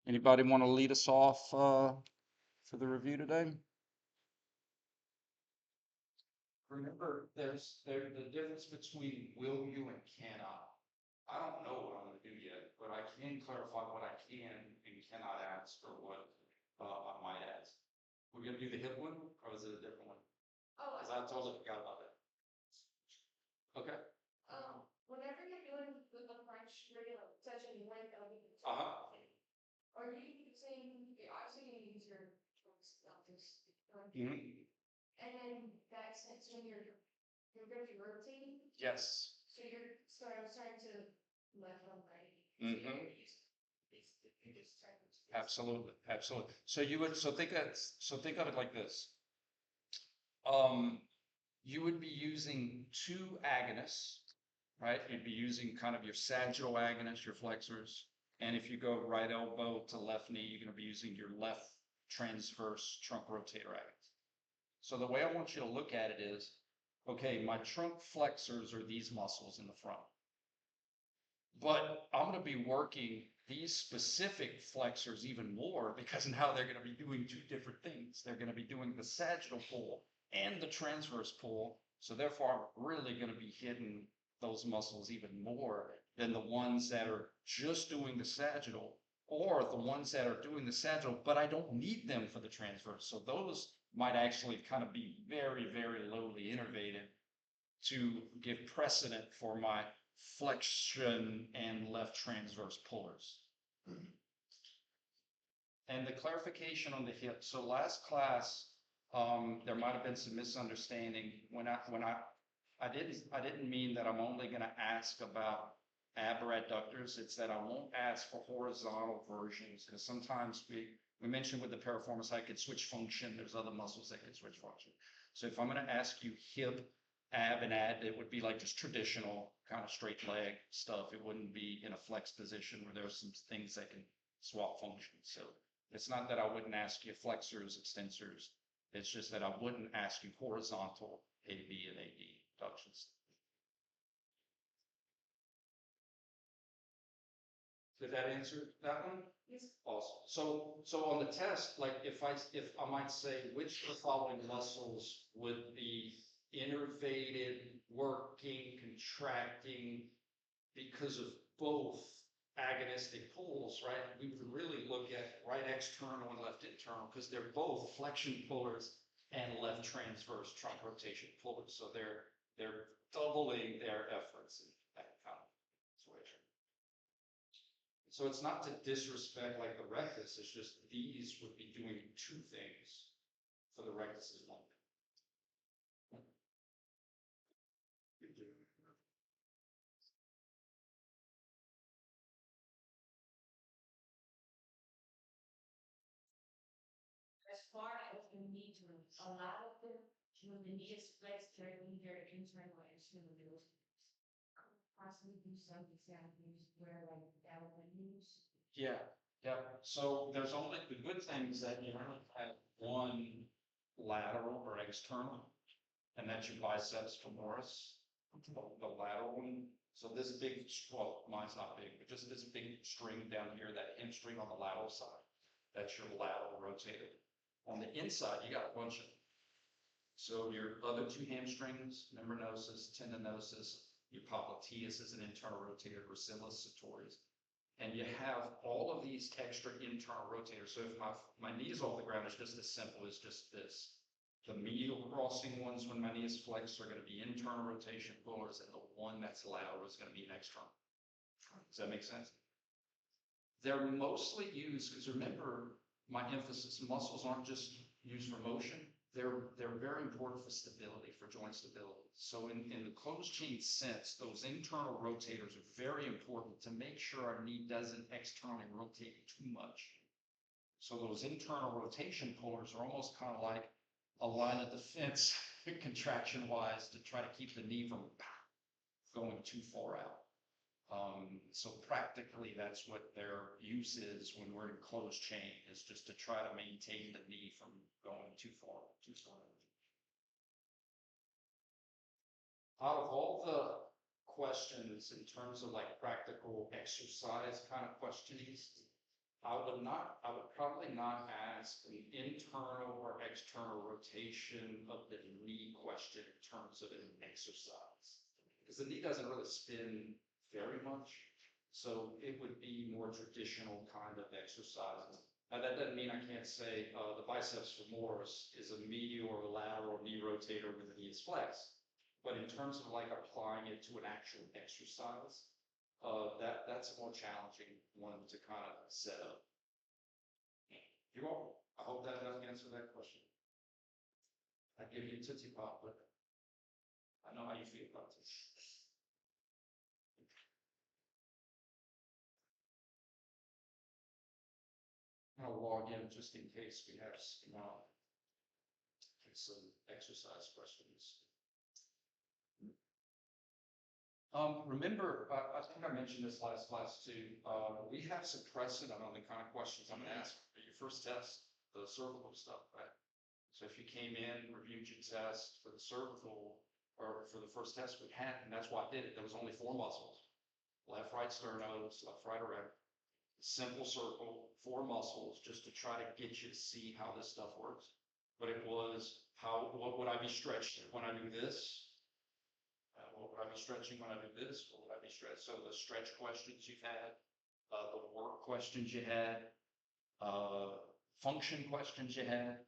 Anybody want to lead us off for the review today? Remember, there's the difference between will you and cannot. I don't know what I'm going to do yet, but I can clarify what I can and cannot ask or what I might ask. We're going to do the hip one, or is it a different one? Oh, because I totally forgot about that. Okay. Whenever you're doing with the French, you're gonna touch any length of it. Uh-huh. Are you using, obviously you use your trunks like this, Mhm. and then that sense when you're gonna be rotating, Yes. so you're starting to left on right. Mhm. It's the biggest time. Absolutely, absolutely. So think of it like this. You would be using two agonists, right? You'd be using kind of your sagittal agonist, your flexors. And if you go right elbow to left knee, you're going to be using your left transverse trunk rotator agonist. So the way I want you to look at it is, okay, my trunk flexors are these muscles in the front. But I'm going to be working these specific flexors even more because now they're going to be doing two different things. They're going to be doing the sagittal pull and the transverse pull. So therefore, I'm really going to be hitting those muscles even more than the ones that are just doing the sagittal or the ones that are doing the sagittal, but I don't need them for the transverse. So those might actually kind of be very, very lowly innervated to give precedent for my flexion and left transverse pullers. And the clarification on the hip. So last class, there might have been some misunderstanding I didn't mean that I'm only going to ask about abductors. It's that I won't ask for horizontal versions because sometimes we mentioned with the piriformis I could switch function. There's other muscles that could switch function. So if I'm going to ask you hip, ab, and ad, it would be like just traditional kind of straight leg stuff. It wouldn't be in a flex position where there's some things that can swap functions. So it's not that I wouldn't ask you flexors, extensors. It's just that I wouldn't ask you horizontal AB and AD abductions. Did that answer that one? Yes. Awesome. So on the test, like if I might say which of the following muscles would be innervated, working, contracting because of both agonistic pulls, right? We would really look at right external and left internal because they're both flexion pullers and left transverse trunk rotation pullers. So they're doubling their efforts in that kind of situation. So it's not to disrespect like the rectus, it's just these would be doing two things for the rectus is one thing. As far as the knee joints, a lot of them, when the knee is flexed, they're either internal or external movements. Possibly do some examples where like elbow moves. Yeah, yeah. So there's only the good things that you only have one lateral or external, and that's your biceps femoris, the lateral one. So this big, well, mine's not big, but just this big string down here, that hamstring on the lateral side, that's your lateral rotator. On the inside, you got a bunch of them. So your other two hamstrings, membranosus, tendinosus, your popliteus is an internal rotator, gracilis, sartorius. And you have all of these extra internal rotators. So if my knee is off the ground, it's just as simple as just this. The medial crossing ones when my knee is flexed are going to be internal rotation pullers, and the one that's lateral is going to be an external. Does that make sense? They're mostly used, because remember, my emphasis, muscles aren't just used for motion. They're very important for stability, for joint stability. So in the closed chain sense, those internal rotators are very important to make sure our knee doesn't externally rotate too much. So those internal rotation pullers are almost kind of like a line of defense contraction wise to try to keep the knee from going too far out. So practically that's what their use is when we're in closed chain, is just to try to maintain the knee from going too far. Out of all the questions in terms of like practical exercise kind of questions, I would probably not ask an internal or external rotation of the knee question in terms of an exercise. Because the knee doesn't really spin very much. So it would be more traditional kind of exercises. Now, that doesn't mean I can't say the biceps femoris is a medial or lateral knee rotator when the knee is flexed. But in terms of like applying it to an actual exercise, that's a more challenging one to kind of set up. You're welcome. I hope that doesn't answer that question. I give you a Tootsie Pop, but I know how you feel about this. I'll log in just in case we have some exercise questions. Remember, I think I mentioned this last class too. We have some precedent on the kind of questions I'm going to ask for your first test, the cervical stuff, right? So if you came in, reviewed your test for the cervical, or for the first test we had, and that's why I did it. There was only 4 muscles: left, right sternos, left, right, erect. Simple circle, 4 muscles, just to try to get you to see how this stuff works. But it was what would I be stretched when I do this? What would I be stretching when I do this? What would I be stretched? So the stretch questions you've had, the work questions you had, function questions you had.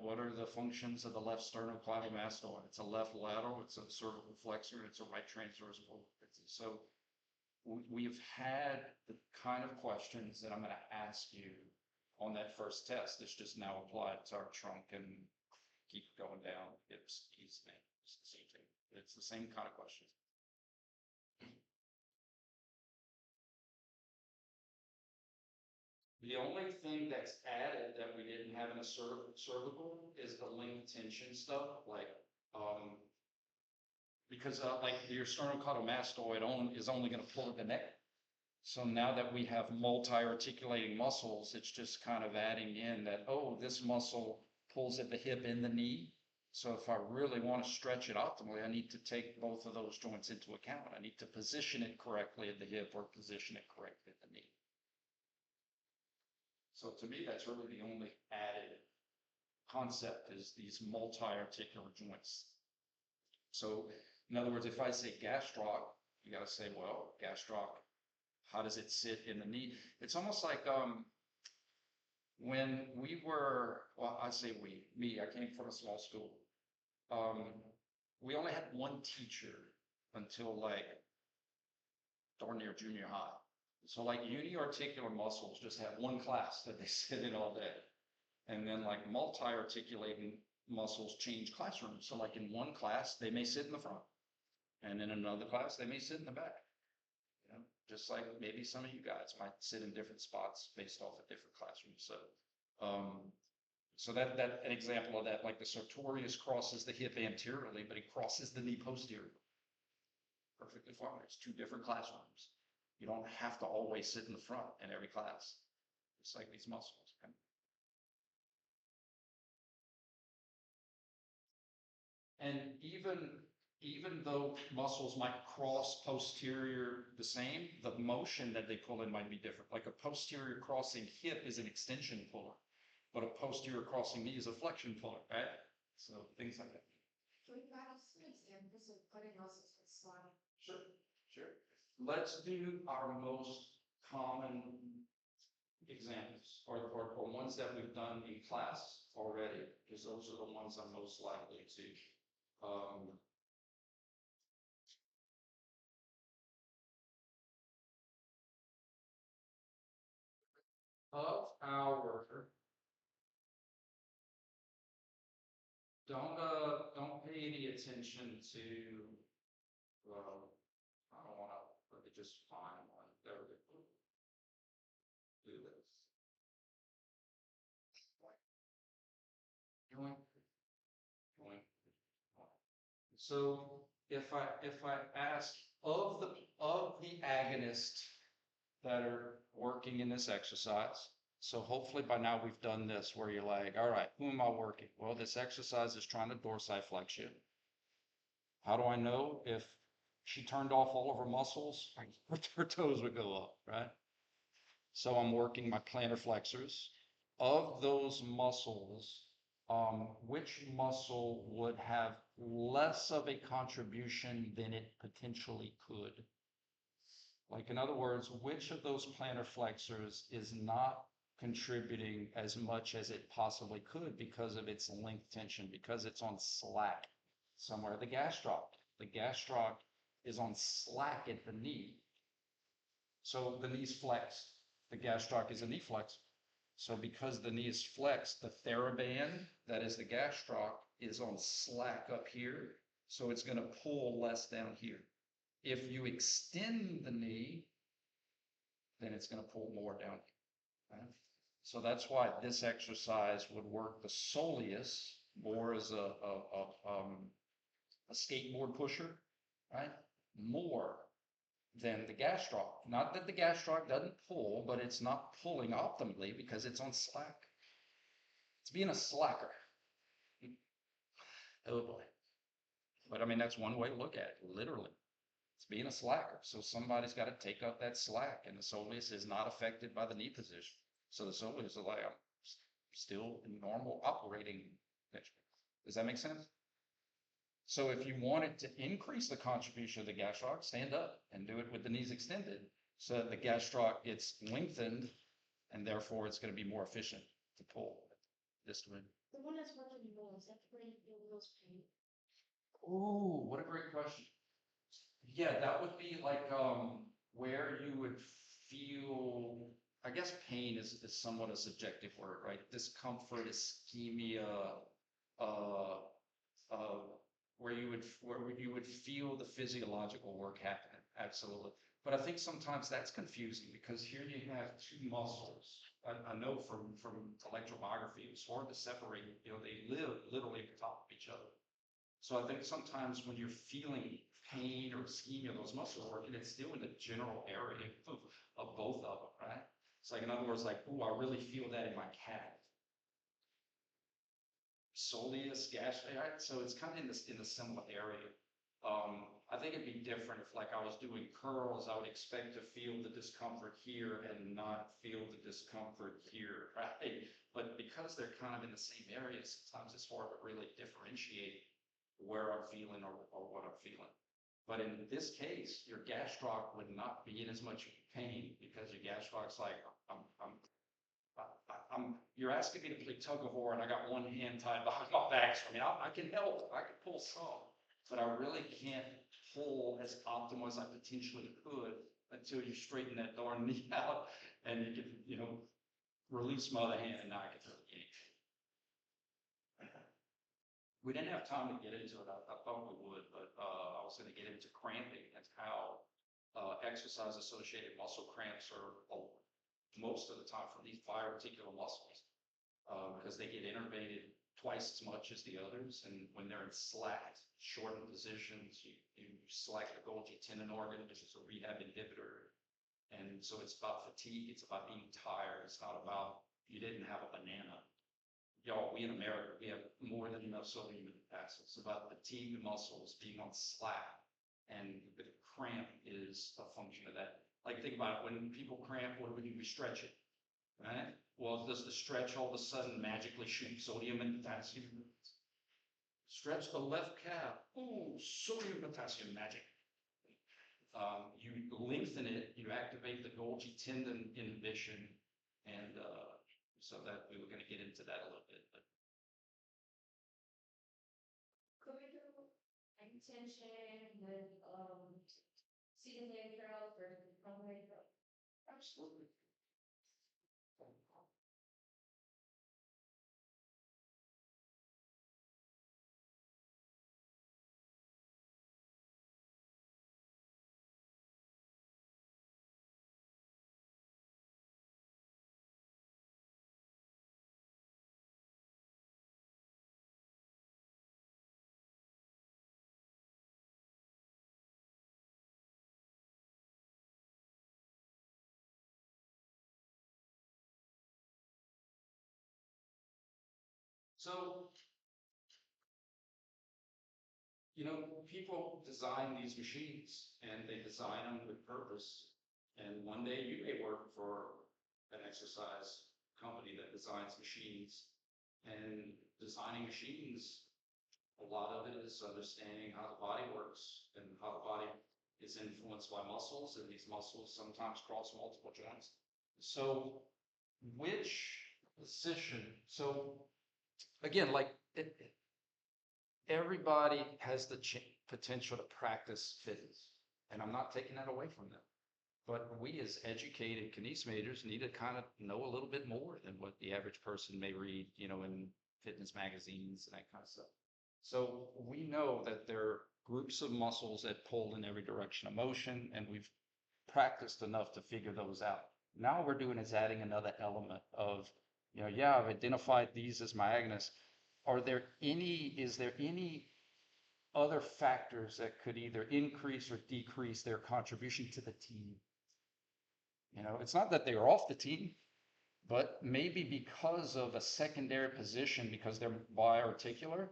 What are the functions of the left sternocleidomastoid? It's a left lateral, it's a cervical flexor, it's a right transverse. So we've had the kind of questions that I'm going to ask you on that first test. It's just now applied to our trunk and keep going down, hips, knees, neck. It's the same thing. It's the same kind of questions. The only thing that's added that we didn't have in a cervical is the link tension stuff, because like your sternocleidomastoid is only going to pull at the neck. So now that we have multi-articulating muscles, it's just kind of adding in that, oh, this muscle pulls at the hip and the knee. So if I really want to stretch it optimally, I need to take both of those joints into account. I need to position it correctly at the hip or position it correctly at the knee. So to me, that's really the only added concept is these multi-articular joints. So in other words, if I say gastroc, you got to say, well, gastroc, how does it sit in the knee? It's almost like when we were, well, I say me, I came from a small school. We only had one teacher until like darn near junior high. So like uni-articular muscles just have one class that they sit in all day. And then like multi-articulating muscles change classrooms. So like in one class, they may sit in the front. And in another class, they may sit in the back. Just like maybe some of you guys might sit in different spots based off of different classrooms. So that an example of that, like the sartorius crosses the hip anteriorly, but it crosses the knee posteriorly. Perfectly fine. It's 2 different classrooms. You don't have to always sit in the front in every class. It's like these muscles. Okay? And even though muscles might cross posterior the same, the motion that they pull in might be different. Like a posterior crossing hip is an extension puller, but a posterior crossing knee is a flexion puller, right? So things like that. So we got some examples of putting muscles with slide. Sure. Let's do our most common examples or ones that we've done in class already, because those are the ones I'm most likely to. Of our don't pay any attention to I don't want to let me just find one. There we go. Do this. Joint. So if I ask of the agonists that are working in this exercise, so hopefully by now we've done this where you're like, all right, who am I working? Well, this exercise is trying to dorsiflex you. How do I know? If she turned off all of her muscles, her toes would go up, right? So I'm working my plantar flexors. Of those muscles, which muscle would have less of a contribution than it potentially could? Like, in other words, which of those plantar flexors is not contributing as much as it possibly could because of its length tension, because it's on slack somewhere? The gastroc. The gastroc is on slack at the knee. So the knee's flexed. The gastroc is a knee flex. So because the knee is flexed, the TheraBand, that is the gastroc, is on slack up here. So it's going to pull less down here. If you extend the knee, then it's going to pull more down here. Right? So that's why this exercise would work the soleus more as a skateboard pusher, right? More than the gastroc. Not that the gastroc doesn't pull, but it's not pulling optimally because it's on slack. It's being a slacker. Oh boy. But I mean, that's one way to look at it, literally. It's being a slacker. So somebody's got to take up that slack, and the soleus is not affected by the knee position. So the soleus is like, I'm still in normal operating picture. Does that make sense? So if you wanted to increase the contribution of the gastroc, stand up and do it with the knees extended so that the gastroc gets lengthened, and therefore it's going to be more efficient to pull this way. The one that's working more, is that where you feel those pain? Oh, what a great question. Yeah, that would be like where you would feel, I guess pain is somewhat a subjective word, right? Discomfort, ischemia, uh, uh, where you would feel the physiological work happening. Absolutely. But I think sometimes that's confusing because here you have two muscles. I know from electromyography, it's hard to separate, you know, they live literally at the top of each other. So I think sometimes when you're feeling pain or ischemia, those muscles are working, it's still in the general area of both of them, right? It's like, in other words, like, ooh, I really feel that in my calf. Soleus, right? So it's kind of in the similar area. I think it'd be different if, like, I was doing curls, I would expect to feel the discomfort here and not feel the discomfort here, right? But because they're kind of in the same area, sometimes it's hard to really differentiate where I'm feeling or what I'm feeling. But in this case, your gastroc would not be in as much pain because your gastroc's like, you're asking me to play tug of war and I got one hand tied behind my back. So I mean, I can help, I can pull some, but I really can't pull as optimal as I potentially could until you straighten that darn knee out and you can, you know, release my other hand and now I can throw the game. We didn't have time to get into it. I thought we would, but I was going to get into cramping and how exercise associated muscle cramps are most of the time from these biarticular muscles because they get innervated twice as much as the others. And when they're in slack, shortened positions, you slack the Golgi tendon organ, which is a rehab inhibitor. And so it's about fatigue. It's about being tired. It's not about you didn't have a banana. Y'all, we in America, we have more than enough sodium in the potassium. It's about fatigue muscles being on slack. And the cramp is a function of that. Like, think about it. When people cramp, what do we do? We stretch it, right? Well, does the stretch all of a sudden magically shoot sodium and potassium? Stretch the left calf. Oh, sodium, potassium, magic. You lengthen it, you activate the Golgi tendon inhibition, and so that we were going to get into that a little bit. But Could we do intention with seated leg curls versus front leg curls? absolutely. So, you know, people design these machines and they design them with purpose. And one day you may work for an exercise company that designs machines. And designing machines, a lot of it is understanding how the body works and how the body is influenced by muscles, and these muscles sometimes cross multiple joints. So which position, so again, like everybody has the potential to practice fitness, and I'm not taking that away from them. But we as educated KNES majors need to kind of know a little bit more than what the average person may read, you know, in fitness magazines and that kind of stuff. So we know that there are groups of muscles that pull in every direction of motion, and we've practiced enough to figure those out. Now what we're doing is adding another element of, you know, yeah, I've identified these as my agonists. Is there any other factors that could either increase or decrease their contribution to the team? You know, it's not that they are off the team, but maybe because of a secondary position, because they're biarticular,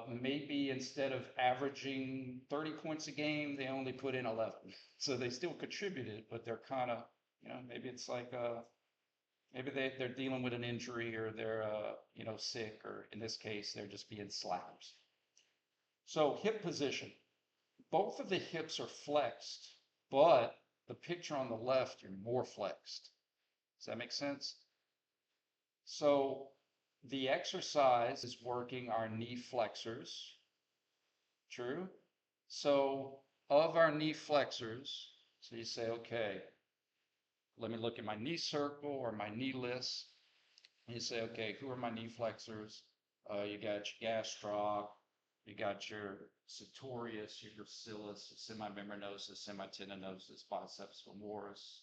maybe instead of averaging 30 points a game, they only put in 11. So they still contributed, but they're kind of, you know, maybe it's like, maybe they're dealing with an injury, or they're, you know, sick, or in this case, they're just being slackers. So hip position, both of the hips are flexed, but the picture on the left, you're more flexed. Does that make sense? So the exercise is working our knee flexors. True. So of our knee flexors, so you say, okay, let me look at my knee circle or my knee list. And you say, okay, who are my knee flexors? You got your gastroc, you got your sartorius, your gracilis, your semimembranosus, semitendinosus, biceps femoris.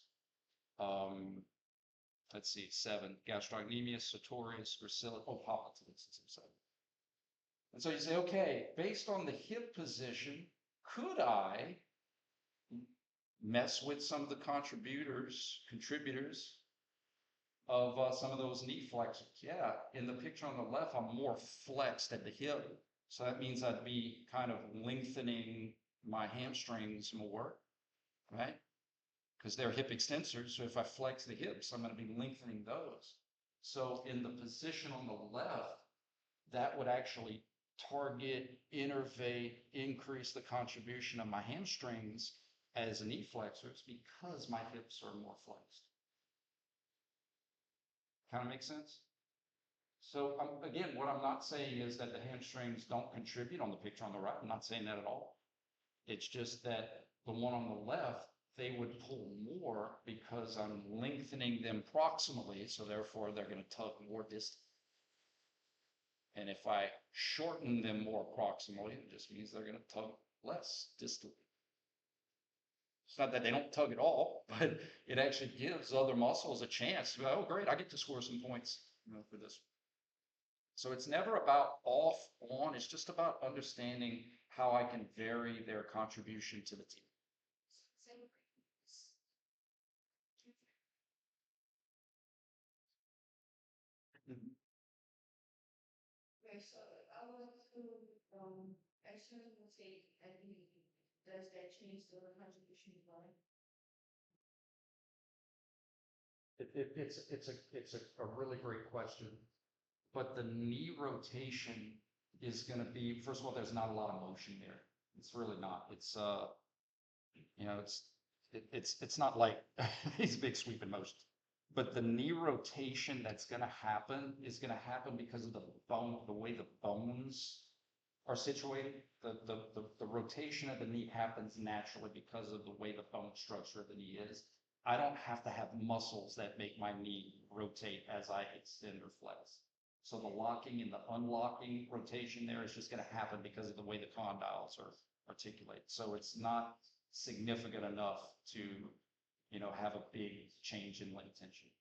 Let's see, 7, gastrocnemius, sartorius, gracilis, popliteus, 7. And so you say, okay, based on the hip position, could I mess with some of the contributors of some of those knee flexors? Yeah, in the picture on the left, I'm more flexed at the hip. So that means I'd be kind of lengthening my hamstrings more, right? Because they're hip extensors. So if I flex the hips, I'm going to be lengthening those. So in the position on the left, that would actually target, innervate, increase the contribution of my hamstrings as knee flexors because my hips are more flexed. Kind of makes sense? So again, what I'm not saying is that the hamstrings don't contribute on the picture on the right. I'm not saying that at all. It's just that the one on the left, they would pull more because I'm lengthening them proximally, so therefore they're going to tug more distant. And if I shorten them more proximally, it just means they're going to tug less distantly. It's not that they don't tug at all, but it actually gives other muscles a chance to go, oh, great, I get to score some points, you know, for this. So it's never about off, on. It's just about understanding how I can vary their contribution to the team. Mhm. Okay, so I want to, external state, and does that change the contribution of volume? It's a really great question. But the knee rotation is going to be, first of all, there's not a lot of motion there. It's really not. It's you know, it's not like these big sweeping motions. But the knee rotation that's going to happen is going to happen because of the bone, the way the bones are situated. The rotation of the knee happens naturally because of the way the bone structure of the knee is. I don't have to have muscles that make my knee rotate as I extend or flex. So the locking and the unlocking rotation there is just going to happen because of the way the condyles are articulated. So it's not significant enough to, you know, have a big change in leg tension.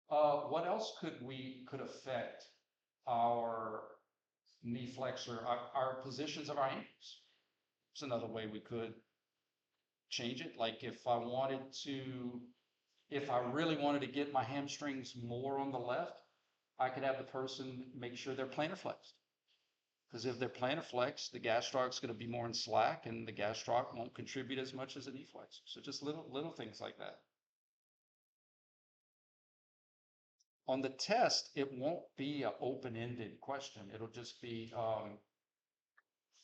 What else could affect our knee flexor, our positions of our ankles? It's another way we could change it. Like if I really wanted to get my hamstrings more on the left, I could have the person make sure they're plantar flexed. Because if they're plantar flex, the gastroc is going to be more in slack and the gastroc won't contribute as much as a knee flex. So just little things like that. On the test, it won't be an open-ended question. It'll just be,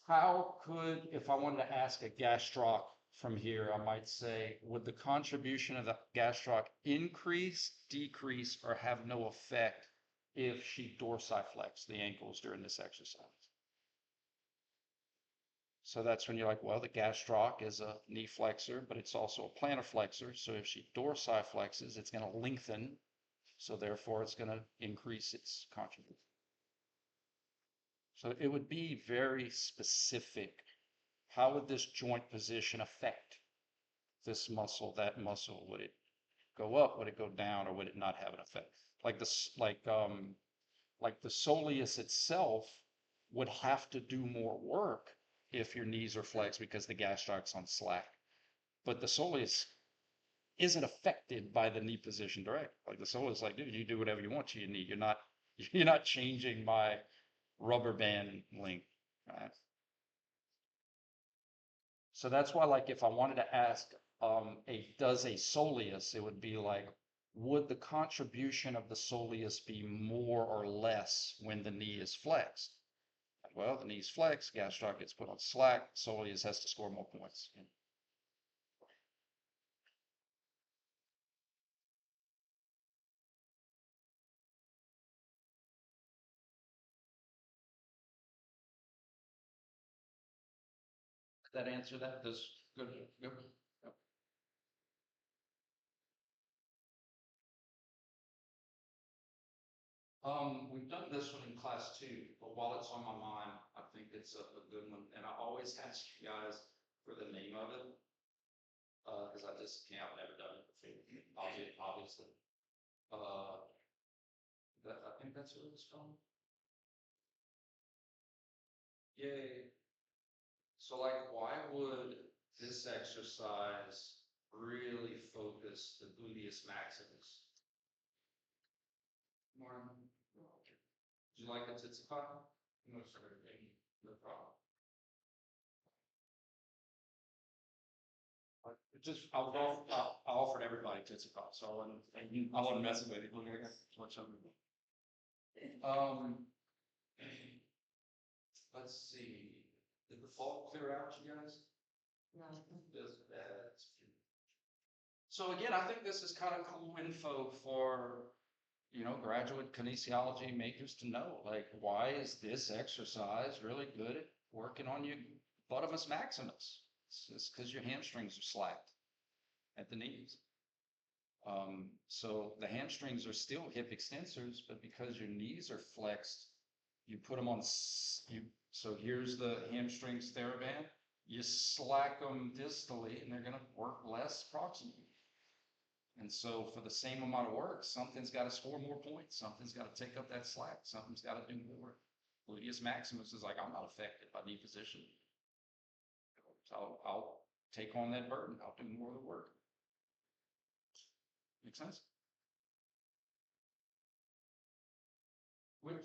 how could, if I wanted to ask a gastroc from here, I might say, would the contribution of the gastroc increase, decrease, or have no effect if she dorsiflex the ankles during this exercise? So that's when you're like, well, the gastroc is a knee flexor, but it's also a plantar flexor. So if she dorsiflexes, it's going to lengthen. So therefore, it's going to increase its contribution. So it would be very specific. How would this joint position affect this muscle, that muscle? Would it go up? Would it go down? Or would it not have an effect? Like this, like the soleus itself would have to do more work if your knees are flexed because the gastroc's on slack. But the soleus isn't affected by the knee position direct. Like the soleus is like, dude, you do whatever you want to your knee. You're not changing my rubber band length. Right? So that's why, like, if I wanted to ask does a soleus, it would be like, would the contribution of the soleus be more or less when the knee is flexed? Well, the knee's flexed, gastroc gets put on slack, soleus has to score more points. Did that answer that? Does good. Yep. We've done this one in class 2, but while it's on my mind, I think it's a good one. And I always ask you guys for the name of it, because I've never done it before, obviously. I think that's what it's called. Yay. So like, why would this exercise really focus the gluteus maximus? More. Do you like the Titsipot? No, sir. No problem. I offered everybody Titsipot, so I wasn't messing with it. Let's see. Did the fog clear out, you guys? No. So again, I think this is kind of cool info for, graduate kinesiology makers to know, like, why is this exercise really good at working on your buttomus maximus? It's because your hamstrings are slacked at the knees. So the hamstrings are still hip extensors, but because your knees are flexed, you put them on, so here's the hamstrings TheraBand, you slack them distally and they're going to work less proximally. And so for the same amount of work, something's got to score more points. Something's got to take up that slack. Something's got to do more. Gluteus maximus is like, I'm not affected by knee position. So I'll take on that burden. I'll do more of the work. Make sense?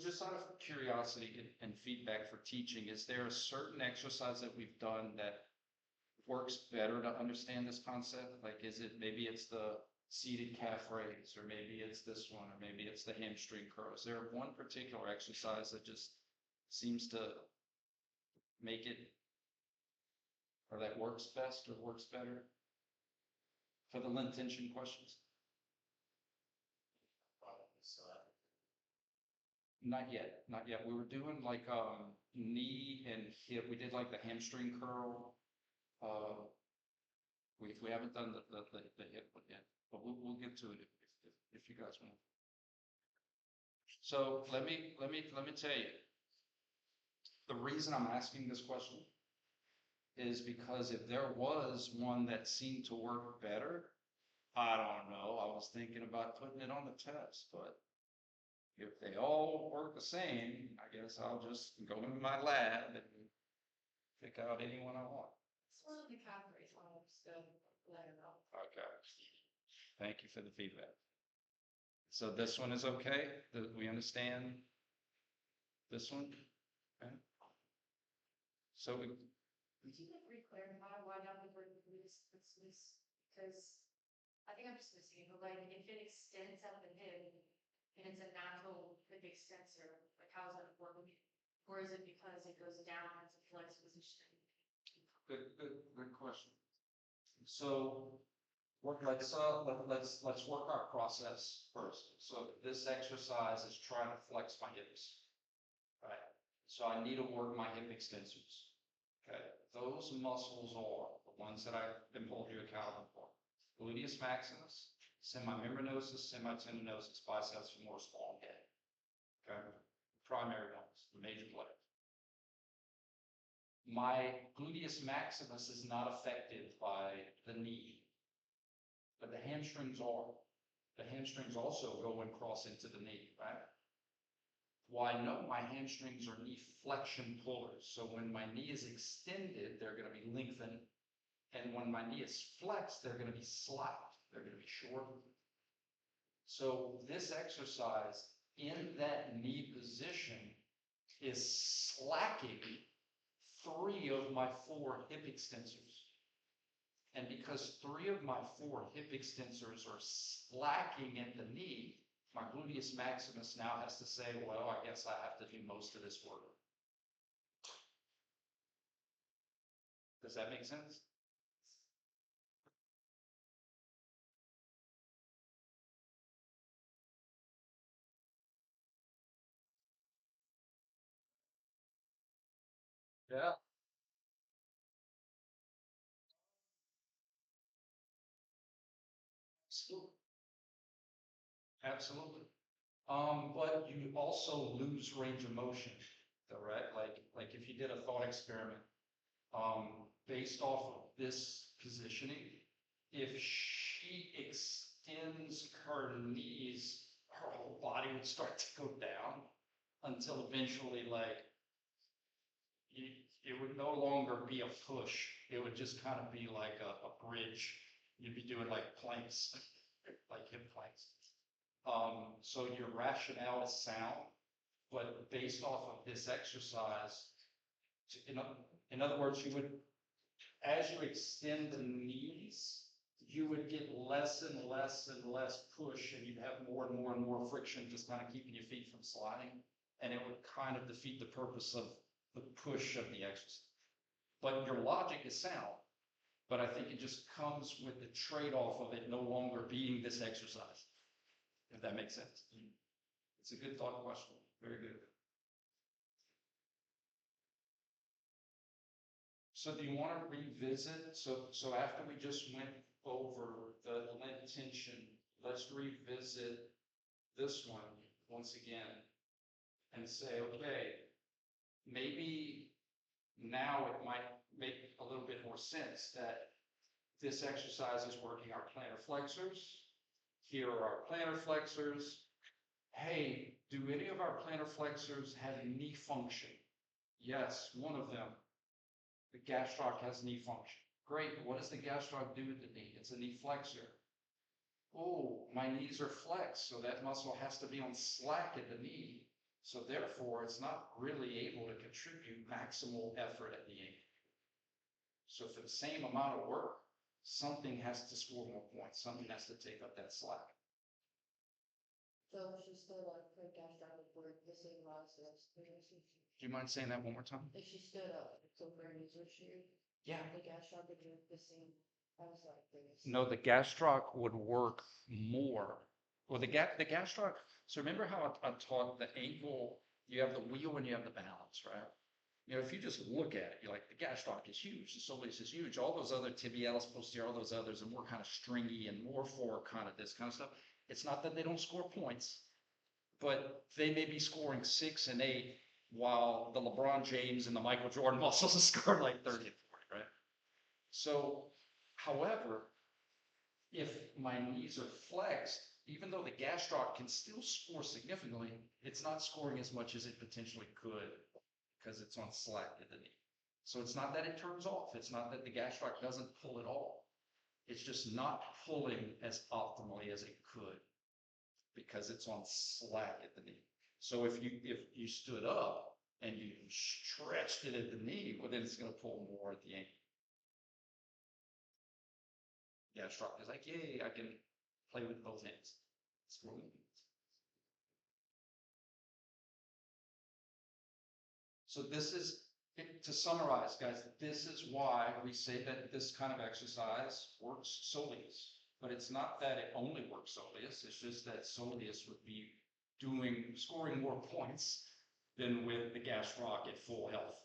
Just out of curiosity and feedback for teaching, is there a certain exercise that we've done that works better to understand this concept? Like, maybe it's the seated calf raise, or maybe it's this one, or maybe it's the hamstring curl? Is there one particular exercise that just seems to make it, or that works best or works better for the limb tension questions? Not yet, not yet. We were doing like knee and hip. We did like the hamstring curl. We haven't done the hip one yet, but we'll get to it if you guys want. So let me tell you, the reason I'm asking this question is because if there was one that seemed to work better, I don't know. I was thinking about putting it on the test, but if they all work the same, I guess I'll just go into my lab and pick out anyone I want. Some of the categories are still let it out. Okay. Thank you for the feedback. So this one is okay? We understand this one? Okay. So Could you like re-clarify why not the word this, because I think I'm just missing it, but like if it extends at the hip and it's a natural hip extensor, like how is that working? Or is it because it goes down as a flex position? good question. So let's work our process first. So this exercise is trying to flex my hips, right? So I need to work my hip extensors. Okay, those muscles are the ones that I've been holding you accountable for: gluteus maximus, semimembranosus, semitendinosus, biceps femoris, long head. Okay, primary ones, the major players. My gluteus maximus is not affected by the knee, but the hamstrings are. The hamstrings also go and cross into the knee, right? Well, I know my hamstrings are knee flexion pullers. So when my knee is extended, they're going to be lengthened. And when my knee is flexed, they're going to be slacked. They're going to be shortened. So this exercise in that knee position is slacking 3 of my 4 hip extensors. And because 3 of my 4 hip extensors are slacking at the knee, my gluteus maximus now has to say, well, I guess I have to do most of this work. Does that make sense? Yeah. Absolutely. Absolutely. But you also lose range of motion, correct? Like if you did a thought experiment, based off of this positioning, if she extends her knees, her whole body would start to go down until eventually, like, it would no longer be a push. It would just kind of be like a bridge. You'd be doing like planks, like hip planks. So your rationale is sound, but based off of this exercise, in other words, you would, as you extend the knees, you would get less and less and less push, and you'd have more and more and more friction, just kind of keeping your feet from sliding. And it would kind of defeat the purpose of the push of the exercise. But your logic is sound, but I think it just comes with the trade-off of it no longer being this exercise, if that makes sense. It's a good thought question. Very good. So do you want to revisit? So after we just went over the limb tension, let's revisit this one once again and say, okay, maybe now it might make a little bit more sense that this exercise is working our plantar flexors. Here are our plantar flexors. Hey, do any of our plantar flexors have knee function? Yes, one of them. The gastroc has knee function. Great. What does the gastroc do with the knee? It's a knee flexor. Oh, my knees are flexed, so that muscle has to be on slack at the knee. So therefore, it's not really able to contribute maximal effort at the ankle. So for the same amount of work, something has to score more points. Something has to take up that slack. So she stood up, her gastroc would work the same amount as Do you mind saying that one more time? if she stood up, so her knees were sheared, Yeah. the gastroc would do the same as like this. No, the gastroc would work more. Well, the gastroc. So remember how I taught the ankle, you have the wheel and you have the balance, right? You know, if you just look at it, you're like, the gastroc is huge, the soleus is huge, all those other tibialis, posterior, all those others are more kind of stringy and more for kind of this kind of stuff. It's not that they don't score points, but they may be scoring 6 and 8, while the LeBron James and the Michael Jordan muscles score like 30 and 40, right? So, however, if my knees are flexed, even though the gastroc can still score significantly, it's not scoring as much as it potentially could because it's on slack at the knee. So it's not that it turns off. It's not that the gastroc doesn't pull at all. It's just not pulling as optimally as it could because it's on slack at the knee. So if you stood up and you stretched it at the knee, well, then it's going to pull more at the ankle. Gastroc is like, yay, I can play with both hands. It's cool. So this is, to summarize, guys, this is why we say that this kind of exercise works soleus. But it's not that it only works soleus, it's just that soleus would be scoring more points than with the gastroc at full health.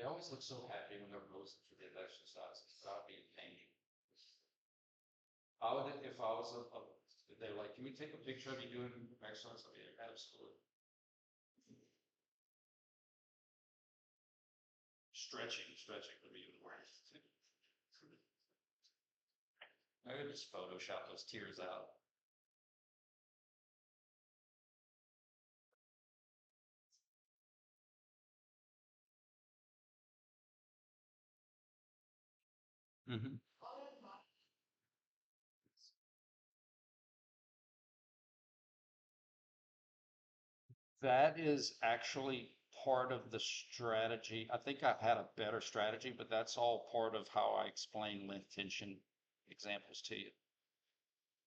They always look so happy when they're posing for their exercises without being painful. I would, if I was if they're like, can we take a picture of you doing exercise? I'd be like, absolutely. Stretching would be even worse. I could just Photoshop those tears out. Mm-hmm. That is actually part of the strategy. I think I've had a better strategy, but that's all part of how I explain length tension examples to you.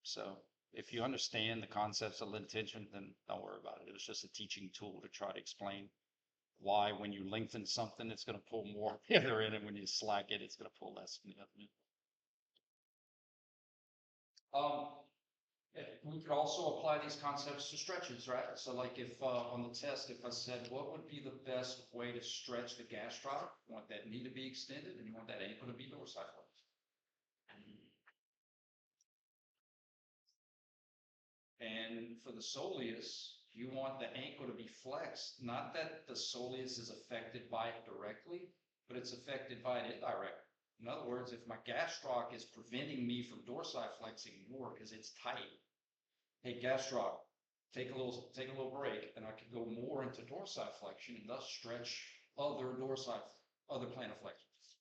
So if you understand the concepts of length tension, then don't worry about it. It was just a teaching tool to try to explain why when you lengthen something, it's going to pull more the other end, and when you slack it, it's going to pull less from the other end. We could also apply these concepts to stretches, right? So like if on the test, if I said, what would be the best way to stretch the gastroc? You want that knee to be extended and you want that ankle to be dorsiflex. And for the soleus, you want the ankle to be flexed. Not that the soleus is affected by it directly, but it's affected by it indirectly. In other words, if my gastroc is preventing me from dorsiflexing more because it's tight, hey, gastroc, take a little break, and I could go more into dorsiflexion and thus stretch other plantar flexions.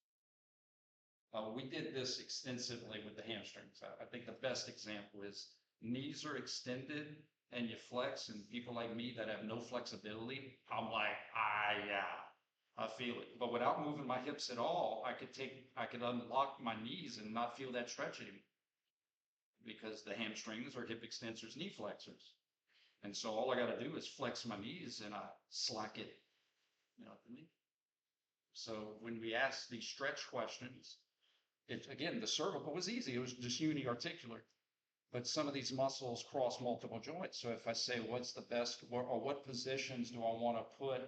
We did this extensively with the hamstrings. I think the best example is knees are extended and you flex, and people like me that have no flexibility, I'm like, yeah, I feel it. But without moving my hips at all, I could unlock my knees and not feel that stretching because the hamstrings are hip extensors, knee flexors. And so all I got to do is flex my knees and I slack it, the knee. So when we ask these stretch questions, again, the cervical was easy. It was just uniarticular. But some of these muscles cross multiple joints. So if I say, what's the best, or what positions do I want to put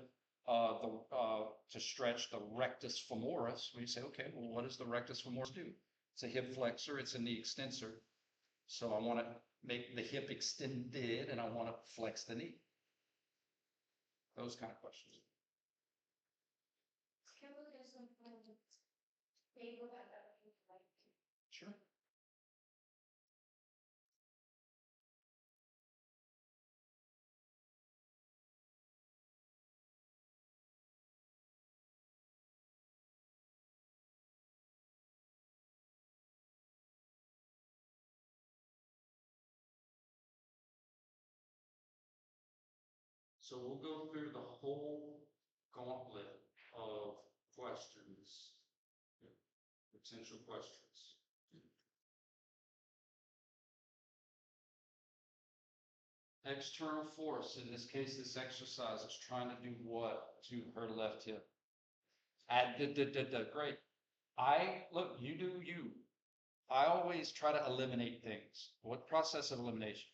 to stretch the rectus femoris? We say, okay, well, what does the rectus femoris do? It's a hip flexor. It's a knee extensor. So I want to make the hip extended and I want to flex the knee. Those kind of questions. Can we do some kind of table that like? Sure. So we'll go through the whole gauntlet of questions, potential questions. External force, in this case, this exercise is trying to do what to her left hip? Great. Look, you do you. I always try to eliminate things. What process of elimination?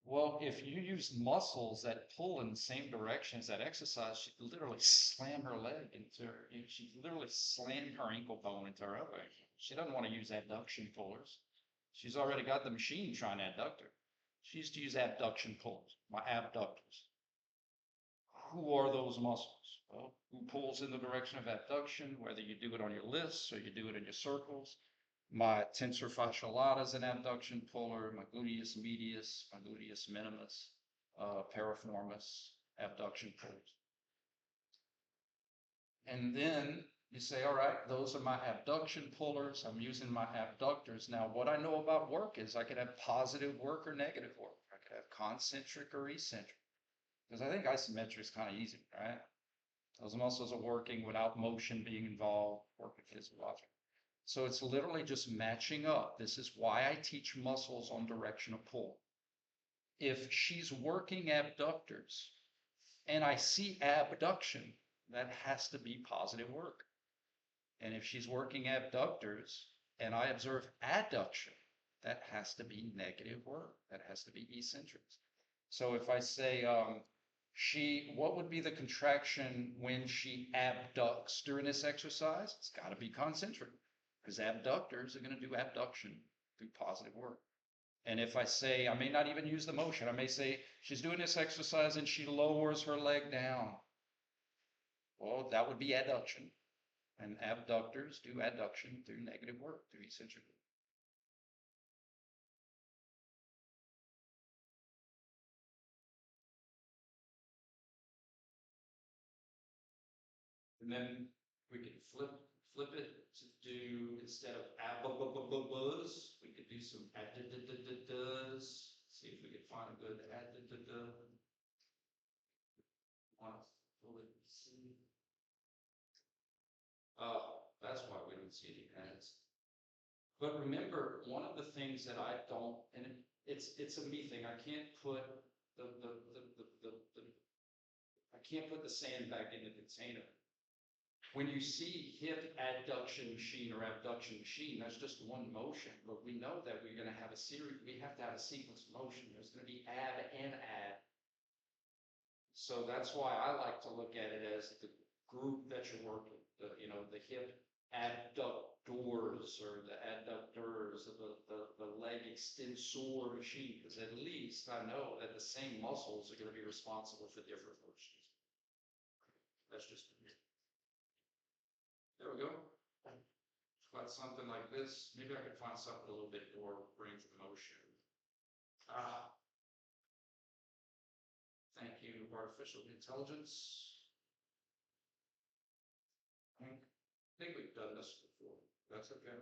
Well, if you use muscles that pull in the same direction as that exercise, she literally slam her leg into her, she literally slammed her ankle bone into her other ankle. She doesn't want to use adduction pullers. She's already got the machine trying to adduct her. She used to use abduction pullers, my abductors. Who are those muscles? Well, who pulls in the direction of abduction, whether you do it on your lifts or you do it in your circles? My tensor fasciae lata is an abduction puller, my gluteus medius, my gluteus minimus, piriformis, abduction pullers. And then you say, all right, those are my abduction pullers. I'm using my abductors. Now, what I know about work is I could have positive work or negative work. I could have concentric or eccentric. Because I think isometric is kind of easy, right? Those muscles are working without motion being involved, working physiologically. So it's literally just matching up. This is why I teach muscles on direction of pull. If she's working abductors and I see abduction, that has to be positive work. And if she's working abductors and I observe adduction, that has to be negative work. That has to be eccentric. So if I say, what would be the contraction when she abducts during this exercise? It's got to be concentric, because abductors are going to do abduction through positive work. And if I say, I may not even use the motion, I may say she's doing this exercise and she lowers her leg down. Well, that would be adduction. And abductors do adduction through negative work, through eccentric. And then we could flip it to do, instead of buzz, we could do some does. See if we could find a good want to fully see. That's why we don't see any ads. But remember, one of the things that I don't, and it's a me thing. I can't put I can't put the sandbag in the container. When you see hip adduction machine or abduction machine, that's just one motion, but we know that we're going to have a series, we have to have a sequence of motion. There's going to be ab and ad. So that's why I like to look at it as the group that you're working, the hip adductors or the adductors, the leg extensor machine, because at least I know that the same muscles are going to be responsible for different motions. That's just me. There we go. Got something like this. Maybe I could find something a little bit more range of motion. Thank you, artificial intelligence. I think we've done this before. That's okay.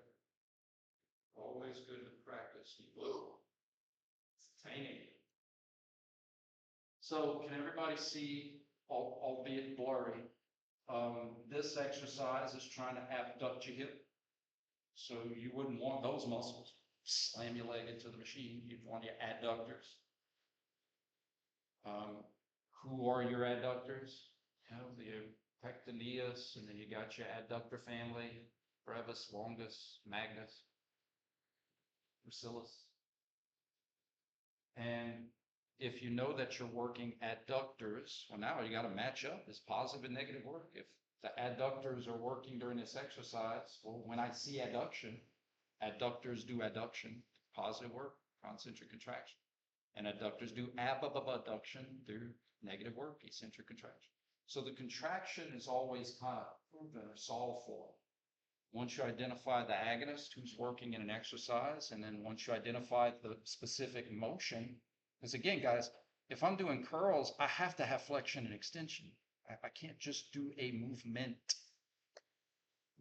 Always good to practice. Whoa. It's tiny. So can everybody see, albeit blurry, this exercise is trying to abduct your hip. So you wouldn't want those muscles. Slam your leg into the machine. You'd want your adductors. Who are your adductors? You know, the pectineus, and then you got your adductor family, brevis, longus, magnus, gracilis. And if you know that you're working adductors, well, now you got to match up this positive and negative work. If the adductors are working during this exercise, well, when I see adduction, adductors do adduction, positive work, concentric contraction. And adductors do abduction through negative work, eccentric contraction. So the contraction is always kind of proven or solved for. Once you identify the agonist who's working in an exercise, and then once you identify the specific motion, because again, guys, if I'm doing curls, I have to have flexion and extension. I can't just do a movement,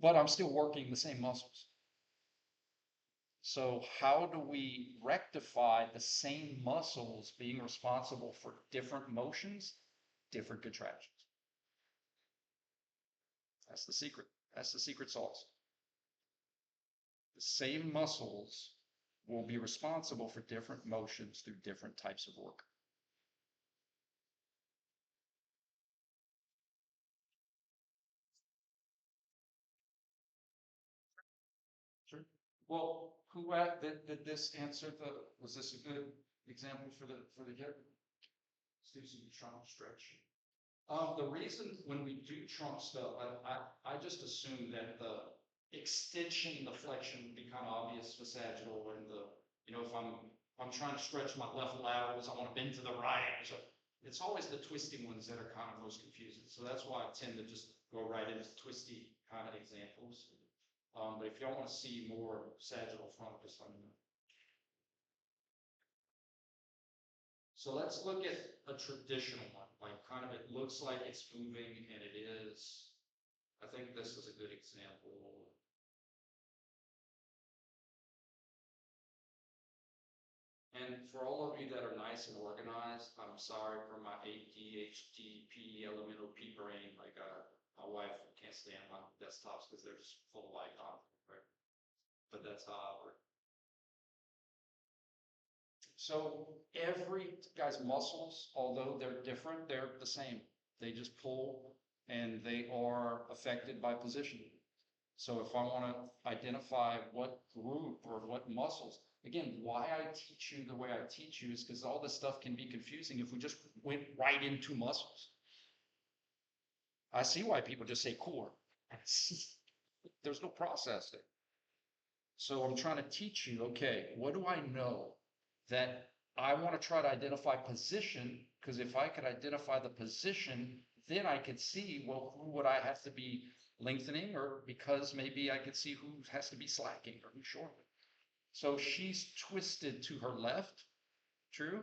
but I'm still working the same muscles. So how do we rectify the same muscles being responsible for different motions, different contractions? That's the secret. That's the secret sauce. The same muscles will be responsible for different motions through different types of work. Sure. Well, did this answer was this a good example for the hip? Let's do some trunk stretch. The reason when we do trunk stuff, I just assume that the extension, the flexion would be kind of obvious for sagittal, and if I'm trying to stretch my left laterals, I want to bend to the right. So it's always the twisting ones that are kind of most confusing. So that's why I tend to just go right into twisty kind of examples. But if y'all want to see more sagittal front, just let me know. So let's look at a traditional one, like kind of it looks like it's moving and it is. I think this is a good example. And for all of you that are nice and organized, I'm sorry for my ADHD, elemental P brain. Like my wife can't stand my desktops because they're just full of icons, right? But that's how I work. So every guy's muscles, although they're different, they're the same. They just pull and they are affected by position. So if I want to identify what group or what muscles, again, why I teach you the way I teach you is because all this stuff can be confusing if we just went right into muscles. I see why people just say core. There's no process there. So I'm trying to teach you, okay, what do I know that I want to try to identify position? Because if I could identify the position, then I could see, well, who would I have to be lengthening, or because maybe I could see who has to be slacking or who's shorter. So she's twisted to her left, true?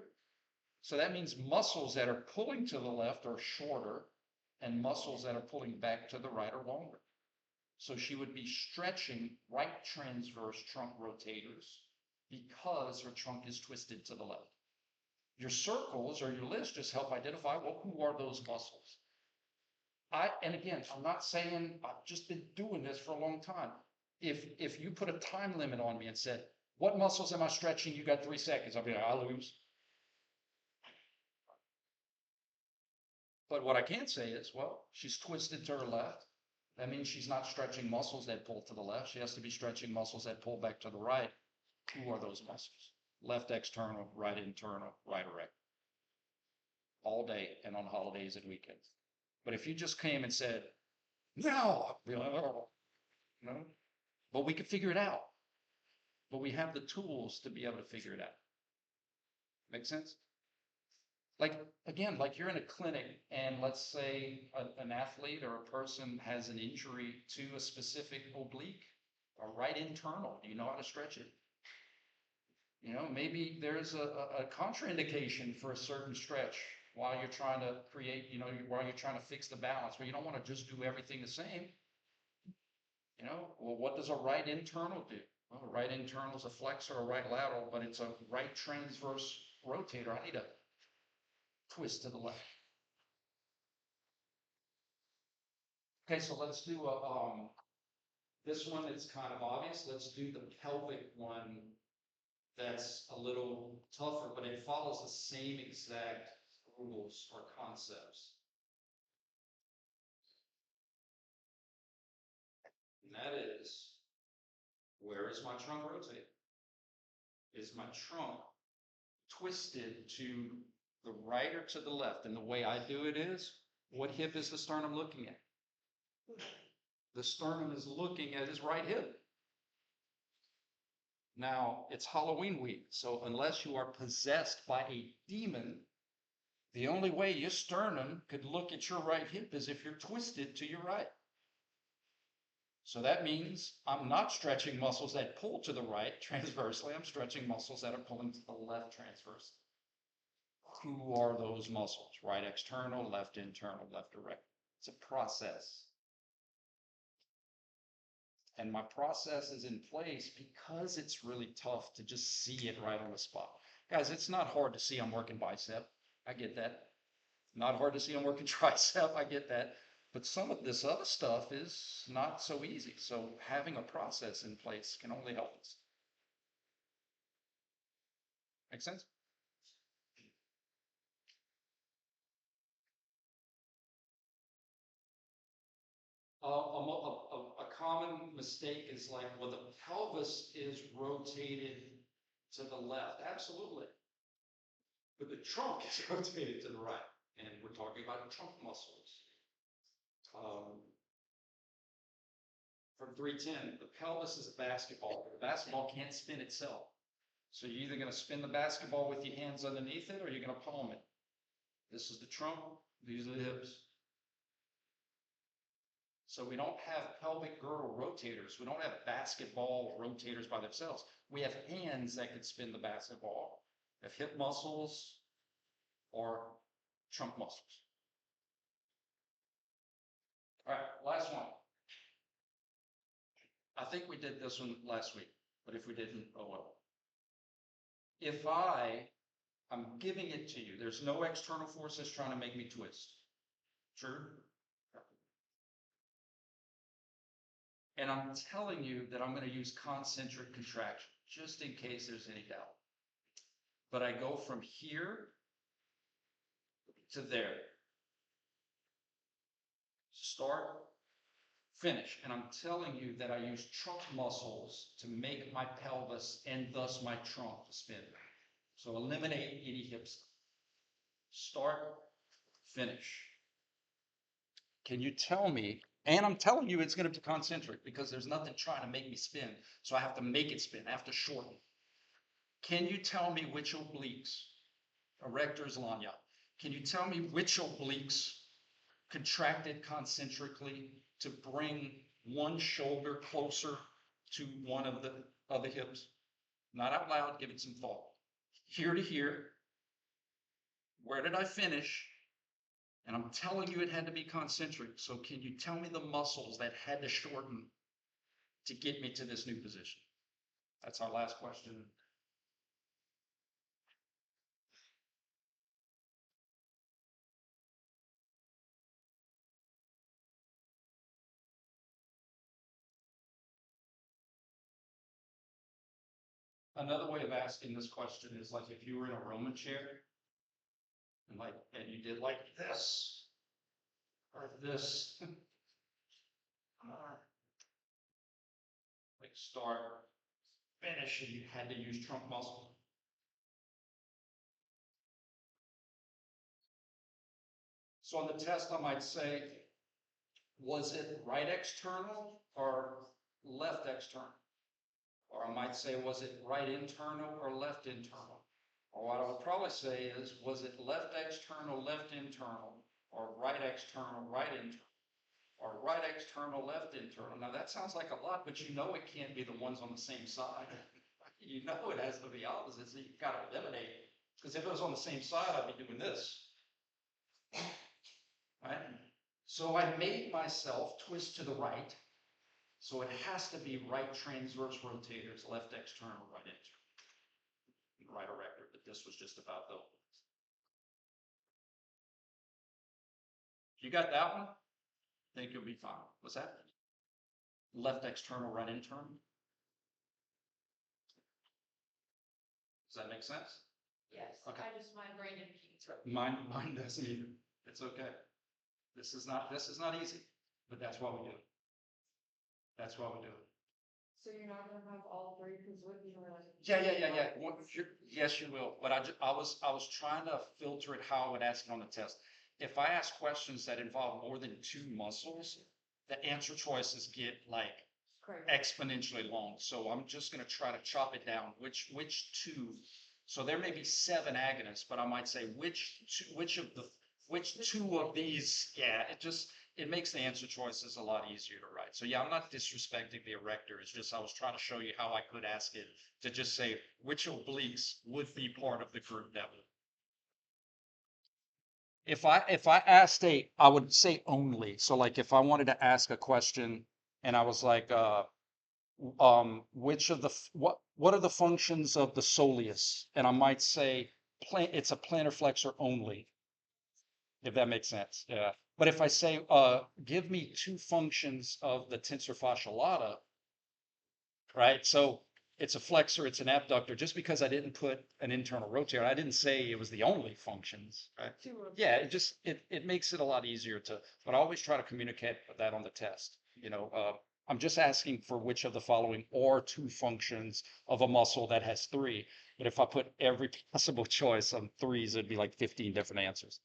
So that means muscles that are pulling to the left are shorter and muscles that are pulling back to the right are longer. So she would be stretching right transverse trunk rotators because her trunk is twisted to the left. Your circles or your list just help identify, well, who are those muscles? And again, I'm not saying I've just been doing this for a long time. If you put a time limit on me and said, what muscles am I stretching? You got 3 seconds. I'll be like, I'll lose. But what I can say is, well, she's twisted to her left. That means she's not stretching muscles that pull to the left. She has to be stretching muscles that pull back to the right. Who are those muscles? Left external, right internal, right erect. All day and on holidays and weekends. But if you just came and said, no, I'd be like, oh, no. But we could figure it out. But we have the tools to be able to figure it out. Make sense? Like, again, like you're in a clinic and let's say an athlete or a person has an injury to a specific oblique or right internal. Do you know how to stretch it? You know, maybe there's a contraindication for a certain stretch while you're trying to create, you know, while you're trying to fix the balance, where you don't want to just do everything the same. You know, well, what does a right internal do? Well, a right internal is a flexor, a right lateral, but it's a right transverse rotator. I need a twist to the left. Okay, so let's do this one is kind of obvious. Let's do the pelvic one that's a little tougher, but it follows the same exact rules or concepts. And that is, where is my trunk rotated? Is my trunk twisted to the right or to the left? And the way I do it is, what hip is the sternum looking at? The sternum is looking at his right hip. Now, it's Halloween week, so unless you are possessed by a demon, the only way your sternum could look at your right hip is if you're twisted to your right. So that means I'm not stretching muscles that pull to the right transversely. I'm stretching muscles that are pulling to the left transversely. Who are those muscles? Right external, left internal, left erect. It's a process. And my process is in place because it's really tough to just see it right on the spot. Guys, it's not hard to see I'm working bicep. I get that. Not hard to see I'm working tricep. I get that. But some of this other stuff is not so easy. So having a process in place can only help us. Make sense? A common mistake is like, well, the pelvis is rotated to the left. Absolutely. But the trunk is rotated to the right. And we're talking about trunk muscles. From 310, the pelvis is a basketball. The basketball can't spin itself. So you're either going to spin the basketball with your hands underneath it or you're going to palm it. This is the trunk. These are the hips. So we don't have pelvic girdle rotators. We don't have basketball rotators by themselves. We have hands that could spin the basketball. We have hip muscles or trunk muscles. All right, last one. I think we did this one last week, but if we didn't, oh well. If I'm giving it to you, there's no external forces trying to make me twist. True? And I'm telling you that I'm going to use concentric contraction, just in case there's any doubt. But I go from here to there. Start, finish. And I'm telling you that I use trunk muscles to make my pelvis and thus my trunk spin. So eliminate any hips. Start, finish. Can you tell me, and I'm telling you it's going to be concentric because there's nothing trying to make me spin. So I have to make it spin. I have to shorten. Can you tell me which obliques, erectors, lania, can you tell me which obliques contracted concentrically to bring one shoulder closer to one of the hips? Not out loud, give it some thought. Here to here. Where did I finish? And I'm telling you it had to be concentric. So can you tell me the muscles that had to shorten to get me to this new position? That's our last question. Another way of asking this question is like if you were in a Roman chair and you did like this or this. Like start, finish, and you had to use trunk muscle. So on the test, I might say, was it right external or left external? Or I might say, was it right internal or left internal? Or what I would probably say is, was it left external, left internal, or right external, right internal? Or right external, left internal. Now that sounds like a lot, but you know it can't be the ones on the same side. You know it has to be opposite, so you've got to eliminate it. Because if it was on the same side, I'd be doing this. Right? So I made myself twist to the right. So it has to be right transverse rotators, left external, right internal. Right erector, but this was just about the. You got that one? I think you'll be fine. What's that? Left external, right internal. Does that make sense? Yes, Okay. I just, my brain didn't keep track. Mine doesn't either. It's okay. This is not easy, but that's why we do it. That's why we do it. So you're not gonna have all three, because what if you were like? Yeah. Yes, you will. But I was trying to filter it how I would ask it on the test. If I ask questions that involve more than two muscles, the answer choices get like Correct. exponentially long. So I'm just going to try to chop it down. Which two? So there may be 7 agonists, but I might say which two of these? Yeah, it makes the answer choices a lot easier to write. So yeah, I'm not disrespecting the erector. It's just I was trying to show you how I could ask it to just say which obliques would be part of the group that would. If I asked I would say only. So like if I wanted to ask a question and I was like, which of the what are the functions of the soleus? And I might say it's a plantar flexor only, if that makes sense. Yeah. But if I say, give me 2 functions of the tensor fascia lata, right? So it's a flexor, it's an abductor. Just because I didn't put an internal rotator, I didn't say it was the only functions, right? Yeah, it makes it a lot easier to, but I always try to communicate that on the test. You know, I'm just asking for which of the following or 2 functions of a muscle that has 3. But if I put every possible choice on 3s, it'd be like 15 different answers.